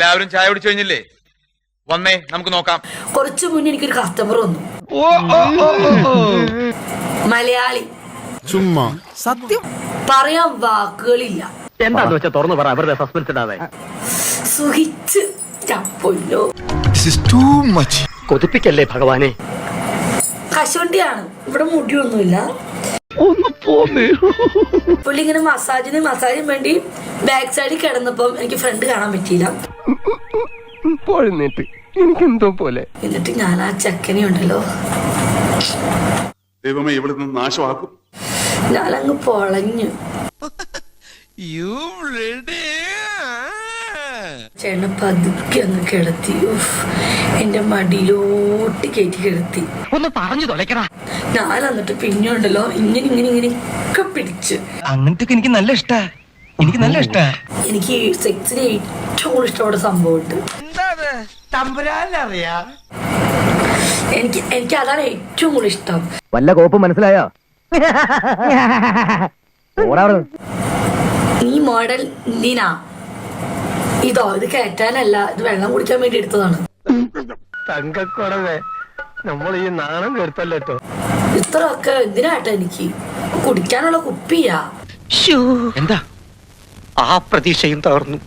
എല്ലാവരും ചായ കുടിച്ചു കഴിഞ്ഞില്ലേ? വന്നേ, നമുക്ക് നോക്കാം. കുറച്ചു മുന്നേ എനിക്കൊരു കസ്റ്റമർ വന്നു. മലയാളി. ചുമ്മാ സത്യം പറയാൻ വാക്കുകളില്ല. എന്താന്ന് വെച്ചാൽ തുറന്നു പറ, അവരുടെ സസ്പെൻസ് ഇടാതെ. സുഖിച്ച് ചപ്പൊല്ലോ. കൊതിപ്പിക്കല്ലേ ഭഗവാനെ. കശുവണ്ടിയാണ്, ഇവിടെ മുടിയൊന്നുമില്ല. പുള്ളി ഇങ്ങനെ മസാജിന് വേണ്ടി ബാക്ക് സൈഡിൽ കിടന്നപ്പം എനിക്ക് ഫ്രണ്ട് കാണാൻ പറ്റിയില്ല. എനിക്കെന്തോ പോലെ. എന്നിട്ട് ഞാൻ ആ ചെക്കനെ ഉണ്ടല്ലോ, ദൈവമേ ഇവിടുന്ന് നാശമാക്കും. ഞാനങ്ങ് പൊളഞ്ഞു. ചേട്ടനെ പതുക്കെ അങ്ങ് കിടത്തി. എന്റെ മടിയിലോട്ട് കയറ്റി കിടത്തി. ഒന്ന് പറഞ്ഞു തൊലക്കണ. ഞാൻ എന്നിട്ട് പിന്നെ ഉണ്ടല്ലോ ഇങ്ങനെയൊക്കെ പിടിച്ച്. അങ്ങനത്തെ എനിക്ക് നല്ല ഇഷ്ടാ. എനിക്ക് സെക്സിന് ഏറ്റവും കൂടുതൽ ഇഷ്ടപ്പെട്ട സംഭവമുണ്ട്. എനിക്ക് അതാണ് ഏറ്റവും കൂടുതൽ ഇഷ്ടം. വല്ല കോപ്പും മനസ്സിലായോ? ഈ മോഡൽ എന്തിനാ? ഇത് കയറ്റാനല്ല, ഇത് വെള്ളം കുടിക്കാൻ വേണ്ടി എടുത്തതാണ്. തങ്കക്കുടവേ, നമ്മൾ ഈ നാണം കേട്ടല്ലോ. ഇത്രയൊക്കെ എന്തിനാട്ടോ എനിക്ക്? കുടിക്കാനുള്ള കുപ്പിയാ. എന്താ ആ പ്രതീക്ഷയും തകർന്നു.